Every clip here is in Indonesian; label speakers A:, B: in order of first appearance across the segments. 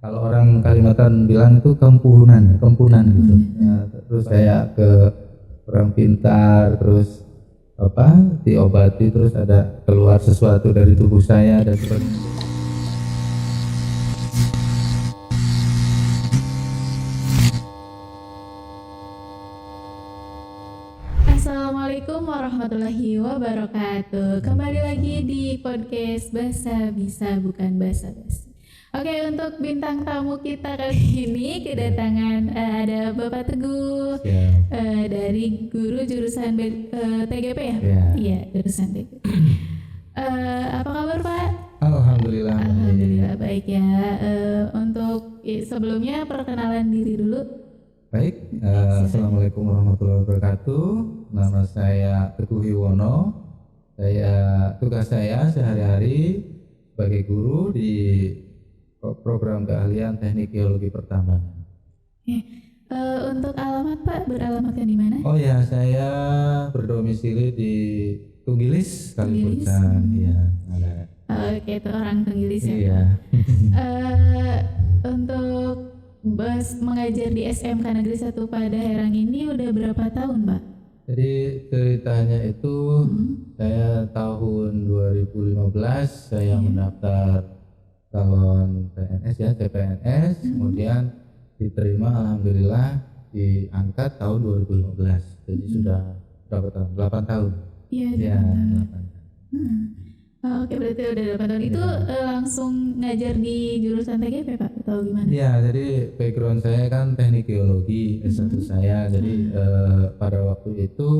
A: Kalau orang Kalimantan bilang itu kempunan gitu. Ya, terus saya ke orang pintar, terus diobati, terus ada keluar sesuatu dari tubuh saya dan sebagainya.
B: Assalamualaikum warahmatullahi wabarakatuh. Kembali lagi di podcast Basa Bisa Bukan Basa Basi. Oke, untuk bintang tamu kita kali ini kedatangan ada Bapak Teguh dari guru jurusan TGP ya? Iya, jurusan TGP. Apa kabar Pak?
A: Alhamdulillah.
B: Alhamdulillah baik ya. Untuk sebelumnya perkenalan diri dulu.
A: Baik, Assalamualaikum warahmatullahi wabarakatuh. Nama saya Teguh Yuwono. Tugas saya sehari-hari sebagai guru di program keahlian teknik geologi pertambangan.
B: Untuk alamat Pak, beralamatkan di mana?
A: Oh ya, saya berdomisili di Tunggilis, Kalimantan. Iya.
B: Oke, itu orang Tunggilis ya.
A: Iya.
B: Untuk mengajar di SMK Negeri 1 Padaherang ini udah berapa tahun, Pak?
A: Jadi ceritanya itu saya tahun 2015 saya mendaftar calon PNS ya, CPNS, kemudian diterima, alhamdulillah diangkat tahun 2015. Jadi sudah berapa tahun? 8 tahun.
B: Iya,
A: Ya, 8 tahun.
B: Oke, berarti udah 8 tahun. Itu langsung ngajar di jurusan TGP Pak, atau gimana?
A: Iya, jadi background saya kan teknik geologi S1 saya. Jadi pada waktu itu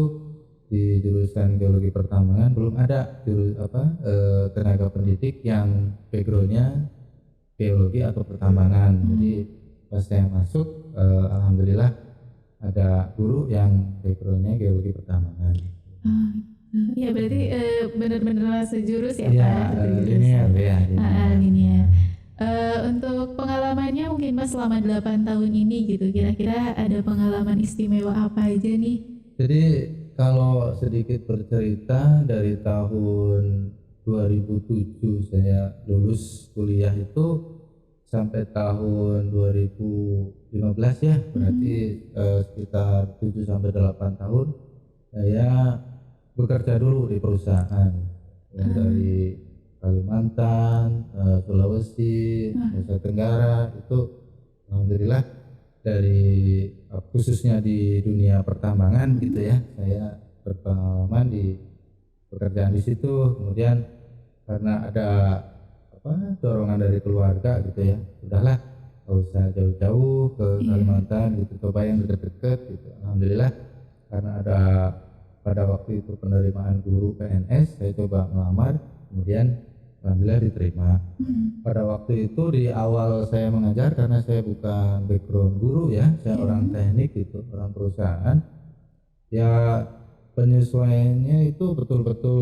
A: di jurusan geologi pertambangan belum ada tenaga pendidik yang backgroundnya geologi atau pertambangan. Jadi pas saya masuk, alhamdulillah ada guru yang backgroundnya geologi pertambangan.
B: Ya berarti benar-benar sejurus ya
A: Pak? Linear ya.
B: Linear. Untuk pengalamannya mungkin Mas selama 8 tahun ini gitu, kira-kira ada pengalaman istimewa apa aja nih?
A: Jadi kalau sedikit bercerita, dari tahun 2007 saya lulus kuliah itu sampai tahun 2015 ya, berarti sekitar 7 sampai 8 tahun saya bekerja dulu di perusahaan dari Kalimantan, Sulawesi, Nusa Tenggara. Itu alhamdulillah dari khususnya di dunia pertambangan gitu ya, saya berpengalaman di pekerjaan di situ. Kemudian karena ada dorongan dari keluarga gitu ya, udahlah nggak usah jauh-jauh ke Kalimantan gitu, coba yang deket-deket gitu. Alhamdulillah karena ada pada waktu itu penerimaan guru PNS, saya coba melamar, kemudian alhamdulillah diterima. Pada waktu itu di awal saya mengajar, karena saya bukan background guru ya, saya orang teknik gitu, orang perusahaan. Ya penyesuaiannya itu betul-betul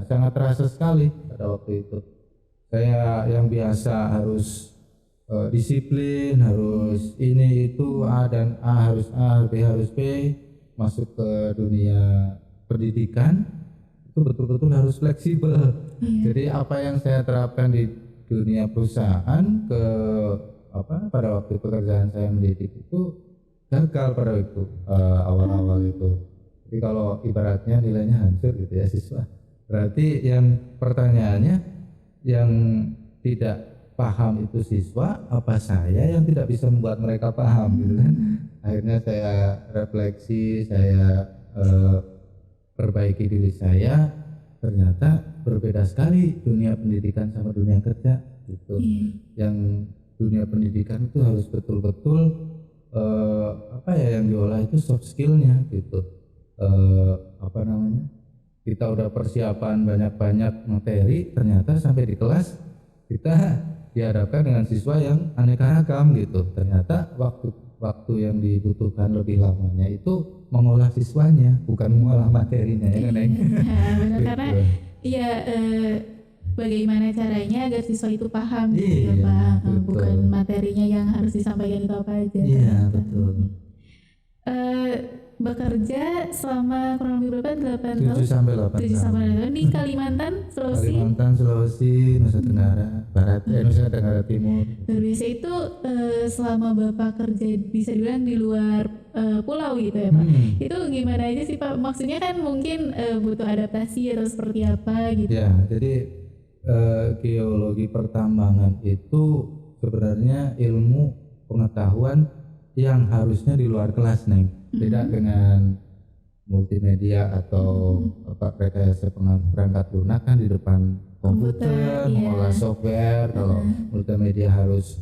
A: sangat terasa sekali pada waktu itu. Saya yang biasa harus disiplin, harus ini itu A dan A, harus A, B harus B, masuk ke dunia pendidikan itu betul-betul harus fleksibel. Jadi apa yang saya terapkan di dunia perusahaan pada waktu pekerjaan saya mendidik itu gagal pada waktu awal-awal itu. Jadi kalau ibaratnya nilainya hancur gitu ya siswa. Berarti yang pertanyaannya yang tidak paham itu siswa apa saya yang tidak bisa membuat mereka paham gitu kan. Akhirnya saya refleksi, saya perbaiki diri saya, ternyata berbeda sekali dunia pendidikan sama dunia kerja gitu. Yang dunia pendidikan itu harus betul-betul yang diolah itu soft skillnya gitu. Kita udah persiapan banyak-banyak materi, ternyata sampai di kelas kita dihadapkan dengan siswa yang aneka ragam gitu. Ternyata waktu yang dibutuhkan lebih lamanya itu mengolah siswanya, bukan mengolah materinya ya kan?
B: Benar, karena bagaimana caranya agar siswa itu paham gitu ya Pak, bukan materinya yang harus disampaikan itu apa aja.
A: Iya betul.
B: bekerja selama kurang lebih berapa? 8 tahun?
A: 7 sampai 8
B: 7 sampai 8 tahun di Kalimantan, Sulawesi.
A: Kalimantan, Sulawesi, Nusa Tenggara Barat, Nusa Tenggara Timur.
B: Luar biasa itu selama Bapak kerja bisa dibilang di luar pulau gitu ya Pak. Itu gimana aja sih Pak? Maksudnya kan mungkin butuh adaptasi atau seperti apa gitu.
A: Ya, jadi geologi pertambangan itu sebenarnya ilmu pengetahuan yang harusnya di luar kelas, Neng. Beda dengan multimedia atau rekayasa perangkat lunak kan di depan komputer, mengolah software. Kalau multimedia harus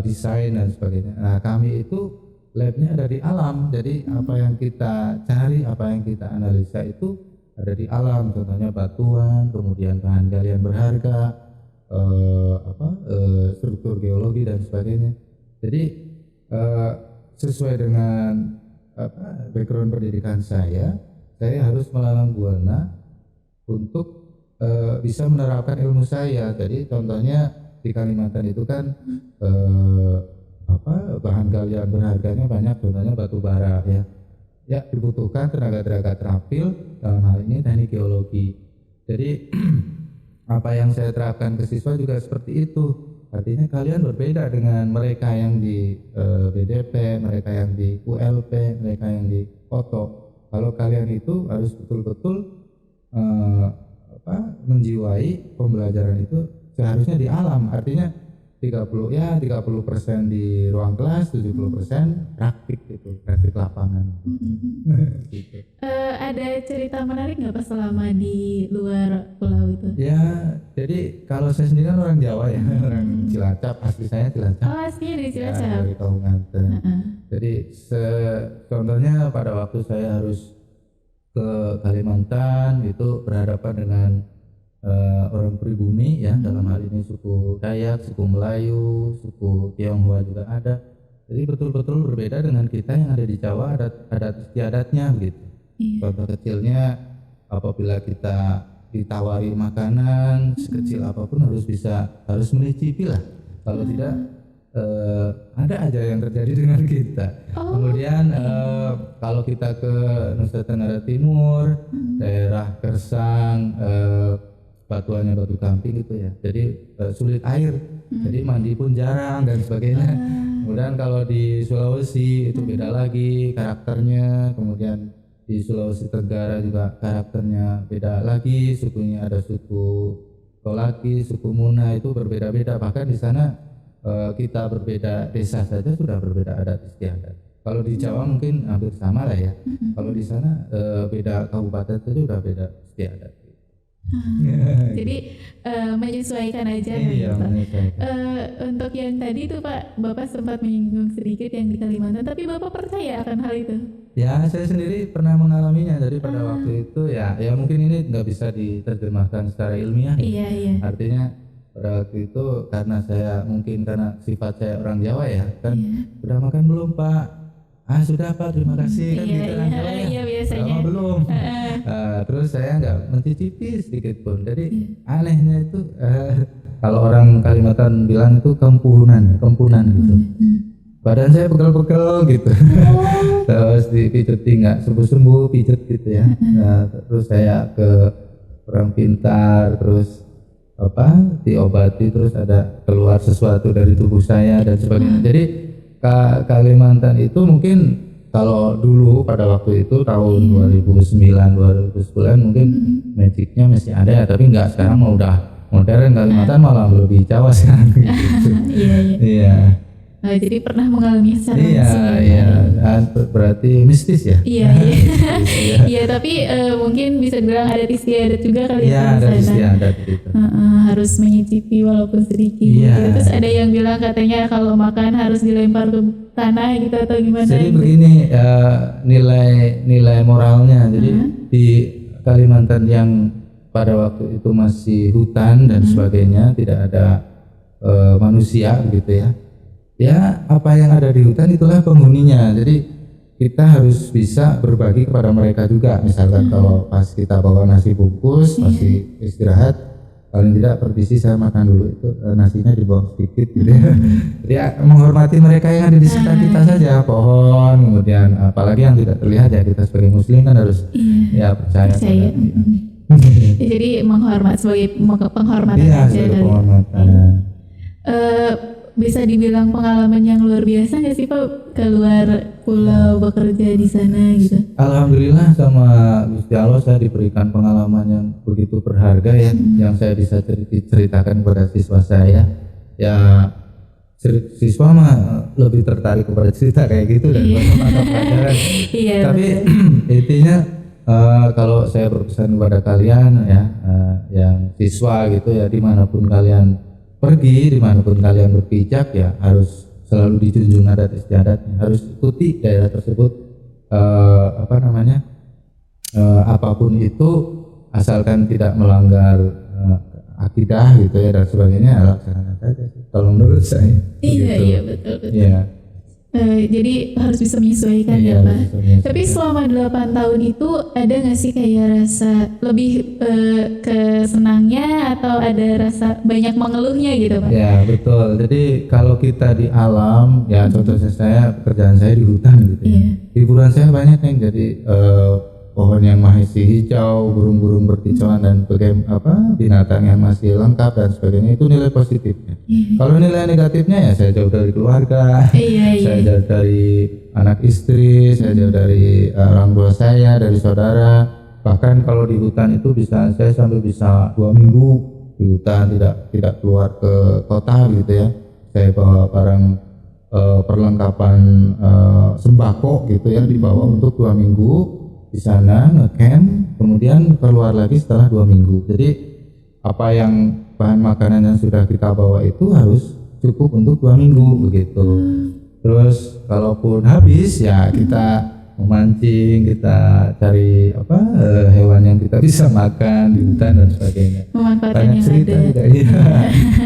A: desain dan sebagainya. Nah, kami itu labnya ada di alam. Jadi apa yang kita cari, apa yang kita analisa itu ada di alam. Contohnya batuan, kemudian bahan galian berharga, struktur geologi dan sebagainya. Jadi sesuai dengan background pendidikan saya harus melalang buana untuk bisa menerapkan ilmu saya. Jadi contohnya di Kalimantan itu kan bahan galian berharganya banyak, contohnya batu bara ya dibutuhkan tenaga terampil, dalam hal ini teknik geologi. Jadi apa yang saya terapkan ke siswa juga seperti itu. Artinya kalian berbeda dengan mereka yang di BDP, mereka yang di ULP, mereka yang di foto. Kalau kalian itu harus betul-betul menjiwai pembelajaran itu seharusnya di alam. Artinya 30% di ruang kelas, 70% praktik gitu, praktik lapangan. Gitu.
B: Ada cerita menarik nggak Pak selama di luar pulau itu?
A: Ya, jadi kalau saya sendiri kan orang Jawa ya, orang Cilacap, asli saya Cilacap.
B: Oh, aslinya dari Cilacap.
A: Ya, dari Kalimantan. Jadi contohnya pada waktu saya harus ke Kalimantan itu berhadapan dengan orang pribumi ya, dalam hal ini suku Dayak, suku Melayu, suku Tionghoa juga ada. Jadi betul-betul berbeda dengan kita yang ada di Jawa, adat istiadatnya begitu. Contoh kecilnya, apabila kita ditawari makanan sekecil apapun harus mencicipi lah. Kalau tidak ada aja yang terjadi dengan kita. Kemudian kalau kita ke Nusa Tenggara Timur, daerah Kersang, batuannya batu gamping gitu ya, jadi sulit air, jadi mandi pun jarang dan sebagainya. Kemudian kalau di Sulawesi itu beda lagi karakternya. Kemudian di Sulawesi Tenggara juga karakternya beda lagi, sukunya ada suku Tolaki, suku Muna, itu berbeda-beda. Bahkan di sana kita berbeda desa saja sudah berbeda adat istiadat. Kalau di Jawa mungkin hampir sama lah ya. Kalau di sana beda kabupaten itu sudah beda istiadat.
B: Jadi menyesuaikan aja
A: iya,
B: Pak.
A: Menyesuaikan.
B: Untuk yang tadi tuh Pak, Bapak sempat menyinggung sedikit yang di Kalimantan, tapi Bapak percaya akan hal itu?
A: Ya, saya sendiri pernah mengalaminya. Jadi pada waktu itu ya mungkin ini nggak bisa diterjemahkan secara ilmiah.
B: Iya.
A: Artinya pada waktu itu karena sifat saya orang Jawa ya kan, udah makan belum Pak? Sudah Pak, terima kasih kan gitu kan.
B: Iya biasanya.
A: Belum. Terus saya nggak mencicipi sedikit pun. Jadi anehnya itu kalau orang Kalimantan bilang itu kempunan gitu. Badan saya pegel-pegel gitu. Terus dipijetin nggak sembuh-sembuh, pijet gitu ya. Terus saya ke orang pintar, terus diobati, terus ada keluar sesuatu dari tubuh saya dan sebagainya. Jadi Kalimantan itu mungkin kalau dulu pada waktu itu tahun 2009-2010 mungkin magicnya masih ada ya, tapi nggak, sekarang udah modern. Kalimantan malah lebih Jawa sekarang gitu. Iya.
B: Jadi pernah mengalami secara langsung.
A: Iya. Berarti mistis ya.
B: Iya, tapi mungkin bisa dibilang adat istiadat juga kali
A: ya. Iya, adat istiadat gitu.
B: Harus menyicipi walaupun sedikit. Iya. Terus ada yang bilang katanya kalau makan harus dilempar ke tanah gitu atau gimana?
A: Jadi
B: gitu.
A: begini nilai moralnya. Jadi di Kalimantan yang pada waktu itu masih hutan dan sebagainya, tidak ada manusia gitu ya. Ya, apa yang ada di hutan itulah penghuninya. Jadi kita harus bisa berbagi kepada mereka juga. Misalkan kalau pas kita bawa nasi bungkus, masih istirahat, paling tidak permisi saya makan dulu itu nasinya dibuang sedikit gitu ya. Jadi menghormati mereka yang ada di sekitar kita saja, pohon, kemudian apalagi yang tidak terlihat ya, kita sebagai muslim kan harus ya percaya.
B: Jadi sebagai penghormatan
A: iya,
B: aja
A: sebagai
B: kali.
A: penghormatan.
B: Bisa dibilang pengalaman yang luar biasa nggak sih Pak, keluar pulau bekerja di sana gitu?
A: Alhamdulillah sama Gusti Allah saya diberikan pengalaman yang begitu berharga ya, yang saya bisa ceritakan kepada siswa saya. Ya siswa mah lebih tertarik kepada cerita kayak gitu dan mata pelajaran.
B: Iya,
A: tapi intinya kalau saya berpesan kepada kalian ya, yang siswa gitu ya, dimanapun kalian pergi, dimanapun kalian berpijak ya harus selalu dijunjung adat istiadatnya, harus ikuti daerah tersebut, apapun itu asalkan tidak melanggar akidah gitu ya dan sebagainya, laksanakan saja kalau menurut saya.
B: Iya betul.
A: Iya.
B: Jadi harus bisa menyesuaikan ya Pak. Tapi selama 8 tahun itu ada nggak sih kayak rasa lebih ke senangnya atau ada rasa banyak mengeluhnya gitu Pak?
A: Ya betul. Jadi kalau kita di alam ya, contohnya saya pekerjaan saya di hutan gitu ya. Hiburan saya banyak nih, jadi pohon yang masih hijau, burung-burung berkicauan dan binatang yang masih lengkap dan sebagainya, itu nilai positifnya. Kalau nilai negatifnya ya saya jauh dari keluarga, saya jauh dari anak istri, saya jauh dari orang tua saya, dari saudara. Bahkan kalau di hutan itu saya sampai bisa 2 minggu di hutan, tidak keluar ke kota gitu ya. Saya bawa barang perlengkapan sembako gitu ya, dibawa untuk 2 minggu di sana ngecamp, kemudian keluar lagi setelah 2 minggu. Jadi apa yang bahan makanan yang sudah kita bawa itu harus cukup untuk 2 minggu begitu. Terus kalaupun habis ya kita memancing, kita cari hewan yang kita bisa makan di hutan dan sebagainya. Banyak cerita juga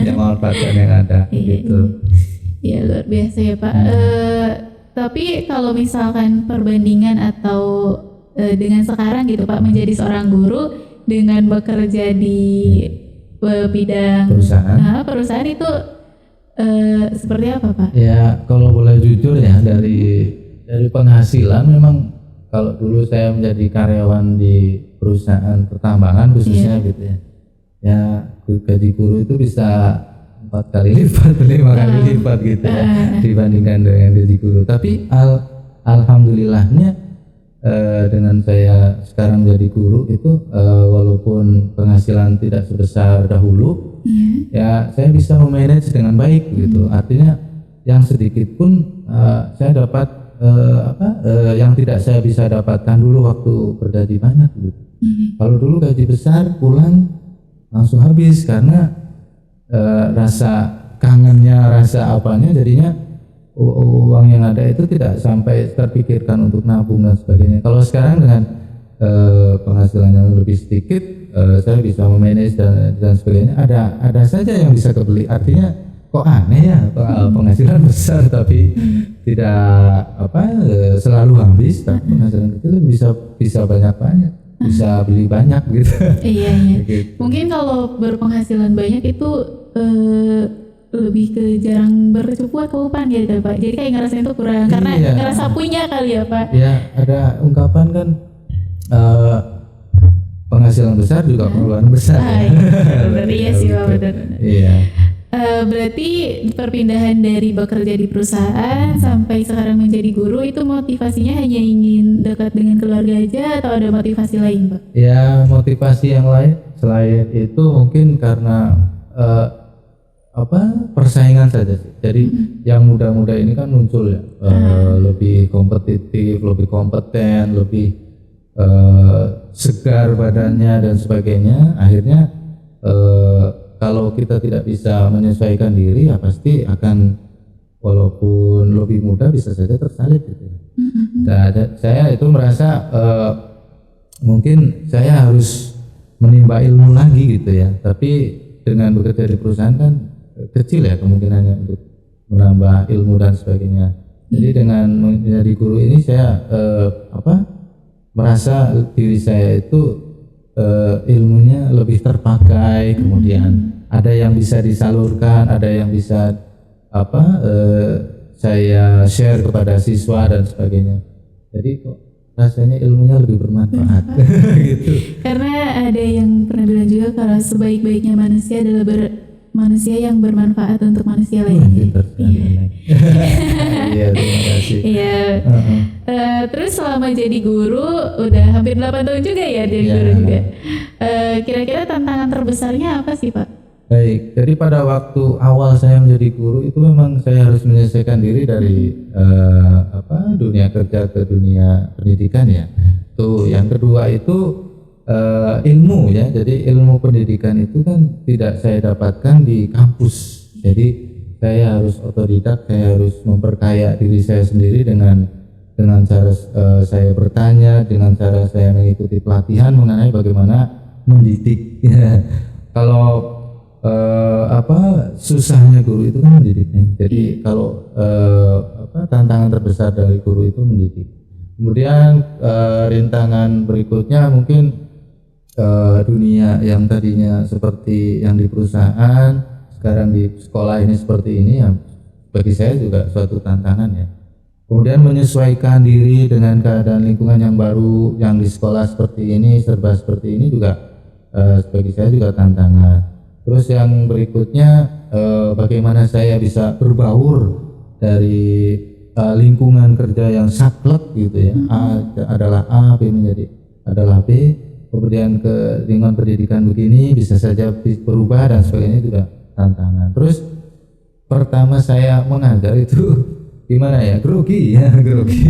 A: yang memanfaatkan yang ada gitu.
B: Ya luar biasa ya Pak. Tapi kalau misalkan perbandingan atau dengan sekarang gitu Pak, menjadi seorang guru dengan bekerja di bidang perusahaan itu seperti apa Pak? Ya
A: kalau boleh jujur ya, dari penghasilan memang kalau dulu saya menjadi karyawan di perusahaan pertambangan khususnya gitu ya, ya gaji guru itu bisa 4 kali lipat, 5 kali lipat gitu ya dibandingkan dengan gaji guru. Tapi alhamdulillahnya dengan saya sekarang jadi guru itu walaupun penghasilan tidak sebesar dahulu, ya saya bisa memanage dengan baik gitu. Artinya yang sedikit pun saya dapat yang tidak saya bisa dapatkan dulu waktu bergaji banyak gitu. Kalau dulu gaji besar pulang langsung habis karena rasa kangennya, rasa apanya, jadinya uang yang ada itu tidak sampai terpikirkan untuk nabung dan sebagainya. Kalau sekarang dengan penghasilan yang lebih sedikit, saya bisa memanage dan sebagainya. Ada saja yang bisa kebeli. Artinya kok aneh ya, penghasilan besar tapi tidak selalu habis. Tapi penghasilan kecil bisa banyak, bisa beli banyak gitu.
B: Iya. Gitu. Mungkin kalau berpenghasilan banyak itu lebih ke jarang berkecukupan gitu Pak. Jadi kayak ngerasain itu kurang karena ngerasa punya kali ya Pak.
A: Ya ada ungkapan kan, penghasilan besar juga pengeluaran besar.
B: Iya sih Pak, benar.
A: Iya.
B: Berarti perpindahan dari bekerja di perusahaan sampai sekarang menjadi guru itu motivasinya hanya ingin dekat dengan keluarga aja atau ada motivasi lain Pak?
A: Ya motivasi yang lain selain itu mungkin karena persaingan saja sih. Jadi yang muda-muda ini kan muncul ya, lebih kompetitif, lebih kompeten, lebih segar badannya dan sebagainya. Akhirnya kalau kita tidak bisa menyesuaikan diri ya pasti akan, walaupun lebih muda bisa saja tersalib gitu. Nah, saya itu merasa mungkin saya harus menimba ilmu lagi gitu ya. Tapi dengan bekerja di perusahaan kan kecil ya kemungkinannya untuk menambah ilmu dan sebagainya. Jadi dengan menjadi guru ini saya merasa diri saya itu ilmunya lebih terpakai, kemudian ada yang bisa disalurkan, ada yang bisa saya share kepada siswa dan sebagainya. Jadi kok rasanya ilmunya lebih bermanfaat gitu.
B: Karena ada yang pernah bilang juga kalau sebaik-baiknya manusia adalah manusia yang bermanfaat untuk manusia lainnya.
A: Iya, terima kasih.
B: Iya. Terus selama jadi guru udah hampir 8 tahun juga ya jadi guru juga. Kira-kira tantangan terbesarnya apa sih Pak?
A: Baik, jadi pada waktu awal saya menjadi guru itu memang saya harus menyelesaikan diri dari dunia kerja ke dunia pendidikan ya. Tuh, yang kedua itu ilmu ya. Jadi ilmu pendidikan itu kan tidak saya dapatkan di kampus. Jadi saya harus otodidak, saya harus memperkaya diri saya sendiri dengan cara saya bertanya, dengan cara saya mengikuti pelatihan mengenai bagaimana mendidik. Kalau susahnya guru itu kan mendidiknya. Jadi kalau tantangan terbesar dari guru itu mendidik. Kemudian rintangan berikutnya mungkin dunia yang tadinya seperti yang di perusahaan, sekarang di sekolah ini seperti ini ya, bagi saya juga suatu tantangan ya. Kemudian menyesuaikan diri dengan keadaan lingkungan yang baru, yang di sekolah seperti ini, serba seperti ini juga bagi saya juga tantangan. Terus yang berikutnya bagaimana saya bisa berbaur dari lingkungan kerja yang saklek gitu ya. A adalah A, B menjadi adalah B. Kemudian ke lingkungan pendidikan begini bisa saja berubah dan sebagainya juga tantangan. Terus pertama saya mengajar itu gimana ya, grogi ya, grogi.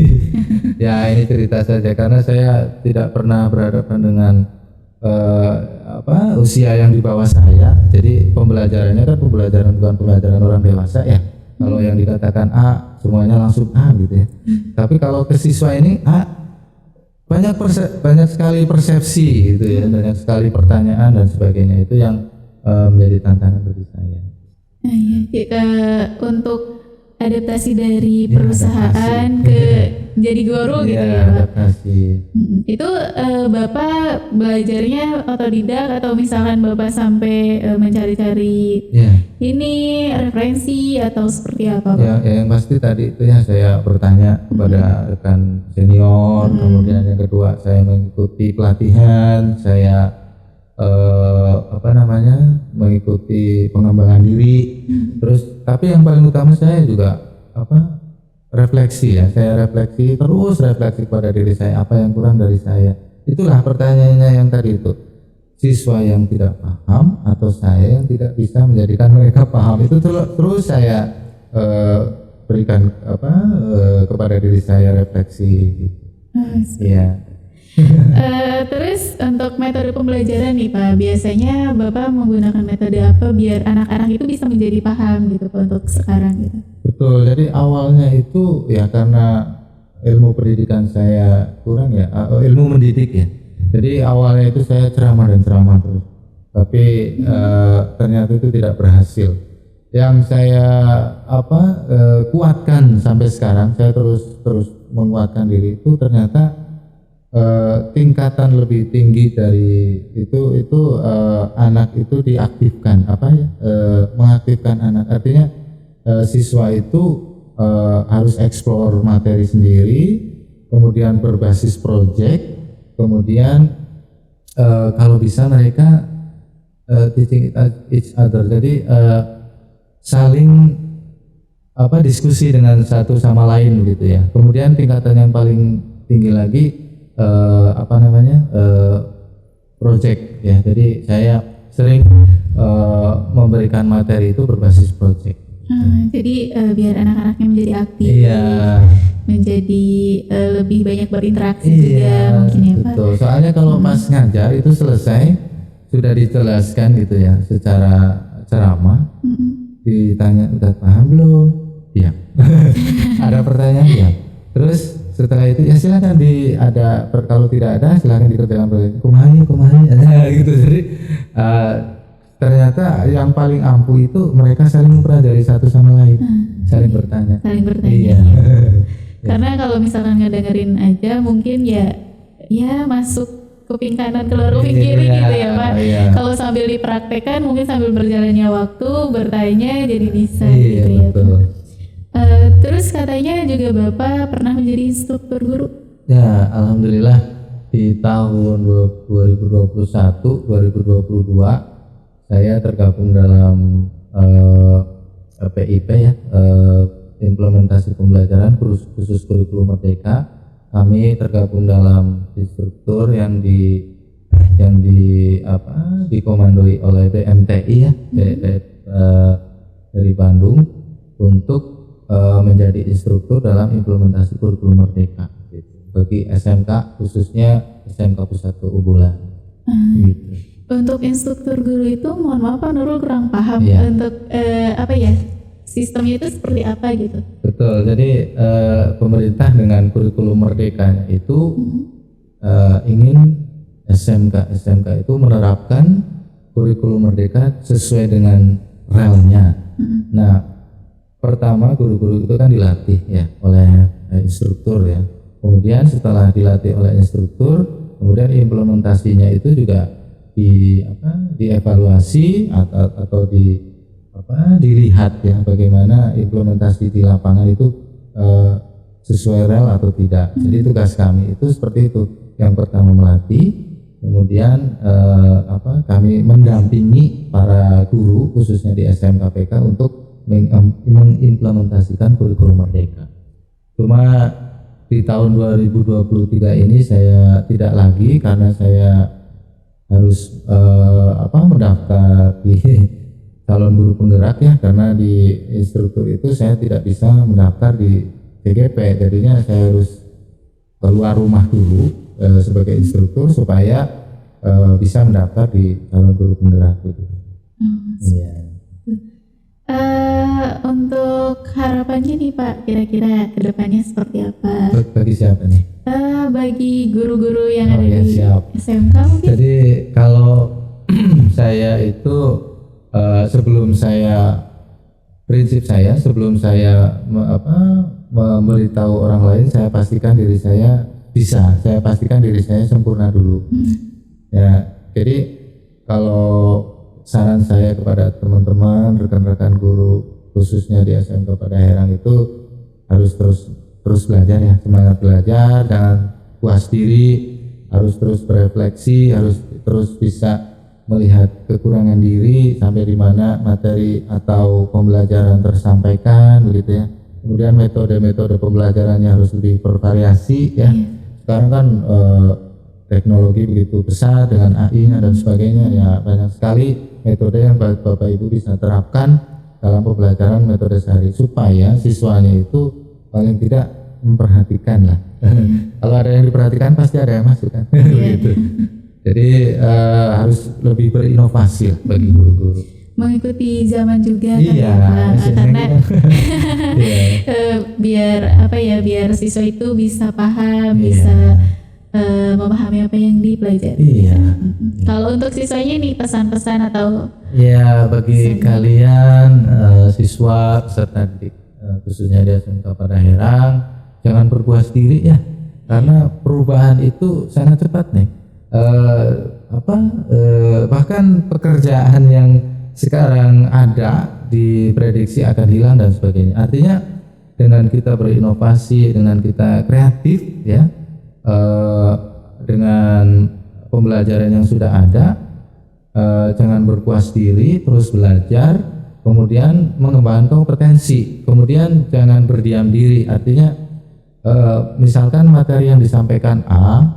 A: Ya ini cerita saja karena saya tidak pernah berhadapan dengan usia yang di bawah saya. Jadi pembelajarannya kan pembelajaran bukan pembelajaran orang dewasa ya. Kalau yang dikatakan A semuanya langsung A gitu ya. Tapi kalau ke siswa ini A banyak sekali persepsi gitu ya, banyak sekali pertanyaan dan sebagainya, itu yang menjadi tantangan bagi saya.
B: Untuk adaptasi dari perusahaan ke jadi guru gitu ya Pak.
A: Adaptasi.
B: Itu Bapak belajarnya otodidak atau misalkan Bapak sampai mencari-cari ini referensi atau seperti apa Pak?
A: Ya, yang pasti tadi itu ya saya bertanya kepada rekan senior, kemudian yang kedua saya mengikuti pelatihan, saya mengikuti pengembangan diri. Terus tapi yang paling utama saya juga refleksi ya. Saya refleksi pada diri saya, apa yang kurang dari saya. Itulah pertanyaannya yang tadi itu. Siswa yang tidak paham atau saya yang tidak bisa menjadikan mereka paham, itu terus saya berikan kepada diri saya refleksi. Iya.
B: Terus untuk metode pembelajaran nih Pak, biasanya Bapak menggunakan metode apa biar anak-anak itu bisa menjadi paham gitu Pak untuk sekarang gitu?
A: Betul, jadi awalnya itu ya karena ilmu pendidikan saya kurang ya, ilmu mendidik ya. Jadi awalnya itu saya ceramah terus, tapi ternyata itu tidak berhasil. Yang saya kuatkan sampai sekarang, saya terus menguatkan diri itu ternyata tingkatan lebih tinggi dari itu anak itu diaktifkan mengaktifkan anak, artinya siswa itu harus eksplor materi sendiri, kemudian berbasis project, kemudian kalau bisa mereka teaching each other, jadi saling diskusi dengan satu sama lain gitu ya. Kemudian tingkatan yang paling tinggi lagi project ya. Jadi saya sering memberikan materi itu berbasis project.
B: Jadi biar anak-anaknya menjadi aktif, menjadi lebih banyak berinteraksi juga mungkin ya Pak.
A: Betul. Soalnya kalau pas ngajar itu selesai sudah dijelaskan gitu ya secara ceramah, ditanya udah paham belum? Iya. Ada pertanyaan ya. Terus setelah itu ya silakan kalau tidak ada silakan dikerjakan kumaha gitu. Jadi ternyata yang paling ampuh itu mereka saling mempelajari satu sama lain, saling bertanya. Iya.
B: Karena kalau misalkan ngedengerin aja mungkin ya masuk kuping kanan keluar kuping kiri gitu ya Pak. Kalau sambil dipraktekkan mungkin sambil berjalannya waktu bertanya jadi bisa gitu ya Pak. Terus katanya juga Bapak pernah menjadi instruktur guru.
A: Ya, alhamdulillah di tahun 2021-2022 saya tergabung dalam PIP ya, implementasi pembelajaran khusus kurikulum merdeka. Kami tergabung dalam instruktur yang dikomandoi oleh BMTI ya, dari Bandung untuk menjadi instruktur dalam implementasi kurikulum merdeka gitu, bagi SMK khususnya SMK Pusat Unggulan. Gitu.
B: Untuk instruktur guru itu mohon maaf Pak Nurul kurang paham untuk sistemnya itu seperti apa gitu.
A: Betul, jadi pemerintah dengan kurikulum merdeka itu ingin SMK itu menerapkan kurikulum merdeka sesuai dengan relnya. Nah, pertama guru-guru itu kan dilatih ya oleh instruktur ya. Kemudian setelah dilatih oleh instruktur, kemudian implementasinya itu juga dievaluasi atau dilihat ya bagaimana implementasi di lapangan itu sesuai rel atau tidak. Jadi tugas kami itu seperti itu. Yang pertama melatih, kemudian kami mendampingi para guru khususnya di SMKPK untuk mengimplementasikan kurikulum merdeka. Cuma di tahun 2023 ini saya tidak lagi karena saya harus mendaftar di calon guru penggerak ya, karena di instruktur itu saya tidak bisa mendaftar di TGP, jadinya saya harus keluar rumah dulu sebagai instruktur supaya bisa mendaftar di calon guru penggerak gitu.
B: Untuk harapannya nih Pak, kira-kira kedepannya seperti apa?
A: Bagi siapa nih?
B: Bagi guru-guru yang ada di SMK mungkin.
A: Jadi kalau saya itu prinsip saya sebelum saya memberitahu orang lain, saya pastikan diri saya bisa, saya pastikan diri saya sempurna dulu. Ya, jadi kalau saran saya kepada teman-teman, rekan-rekan guru khususnya di SMK Padaherang itu harus terus belajar ya, semangat belajar, jangan puas diri, harus terus berefleksi, harus terus bisa melihat kekurangan diri sampai di mana materi atau pembelajaran tersampaikan begitu ya. Kemudian metode-metode pembelajarannya harus lebih bervariasi ya. Sekarang kan teknologi begitu besar dengan AI-nya dan sebagainya ya, banyak sekali metode yang Bapak Ibu bisa terapkan dalam pembelajaran metode sehari supaya siswanya itu paling tidak memperhatikan lah. Kalau ada yang diperhatikan pasti ada yang masuk kan. Gitu. Jadi harus lebih berinovasi bagi guru-guru.
B: Mengikuti zaman juga
A: karena
B: biar siswa itu bisa paham, bisa memahami apa yang dipelajari. Kalau untuk siswanya nih pesan-pesan atau
A: bagi kalian siswa peserta didik khususnya di SMK Padaherang, jangan berpuas diri ya, karena perubahan itu sangat cepat nih. Bahkan pekerjaan yang sekarang ada diprediksi akan hilang dan sebagainya. Artinya dengan kita berinovasi, dengan kita kreatif ya, dengan pembelajaran yang sudah ada, jangan berpuas diri, terus belajar, kemudian mengembangkan kompetensi, kemudian jangan berdiam diri. Artinya misalkan materi yang disampaikan A,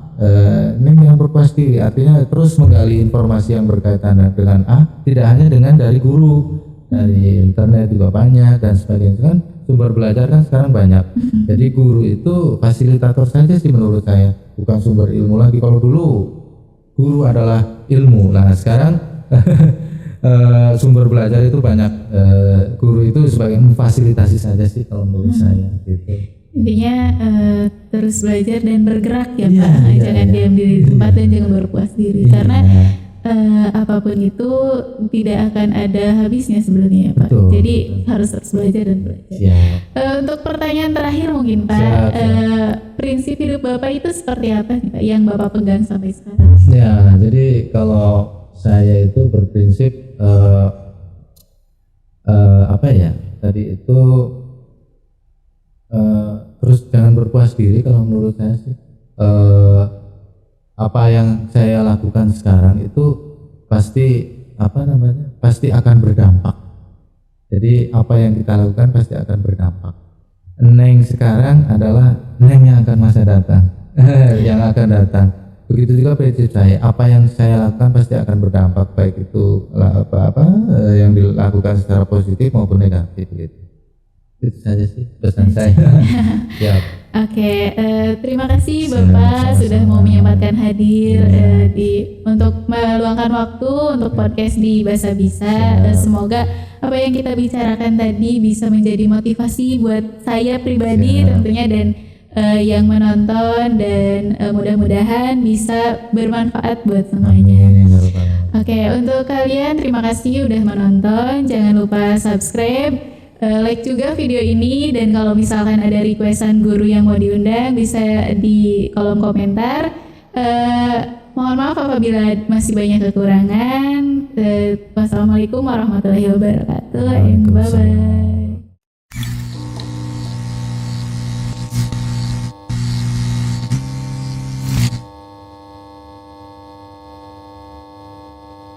A: ini yang berpuas diri, artinya terus menggali informasi yang berkaitan dengan A, tidak hanya dengan dari guru, dari internet juga banyak dan sebagainya kan, sumber belajar kan sekarang banyak. Jadi guru itu fasilitator saja sih menurut saya, bukan sumber ilmu lagi. Kalau dulu guru adalah ilmu, nah sekarang sumber belajar itu banyak, guru itu sebagai memfasilitasi saja sih kalau menurut saya gitu.
B: Intinya terus belajar dan bergerak ya Pak, jangan diam di tempat dan jangan berpuas diri, karena apapun itu tidak akan ada habisnya sebenarnya ya Pak. Jadi harus terus belajar dan belajar. Untuk pertanyaan terakhir mungkin Pak, prinsip hidup Bapak itu seperti apa nih Pak yang Bapak pegang sampai sekarang?
A: Ya, jadi kalau saya itu berprinsip apa ya? Tadi itu terus jangan berpuas diri kalau menurut saya sih. Apa yang saya lakukan sekarang itu pasti pasti akan berdampak. Jadi apa yang kita lakukan pasti akan berdampak. Neng sekarang adalah neng yang akan masa datang, yang akan datang. Begitu juga prinsip saya, apa yang saya lakukan pasti akan berdampak, baik itu yang dilakukan secara positif maupun negatif gitu. Itu saja sih pesan saya. Siap.
B: Oke, terima kasih Bapak sudah mau menyempatkan hadir untuk meluangkan waktu untuk podcast di Bahasa Bisa. Semoga apa yang kita bicarakan tadi bisa menjadi motivasi buat saya pribadi tentunya dan yang menonton dan mudah-mudahan bisa bermanfaat buat semuanya. Oke, untuk kalian terima kasih udah menonton. Jangan lupa subscribe. Like juga video ini, dan kalau misalkan ada requestan guru yang mau diundang bisa di kolom komentar. Mohon maaf apabila masih banyak kekurangan. Wassalamualaikum warahmatullahi wabarakatuh. Bye bye.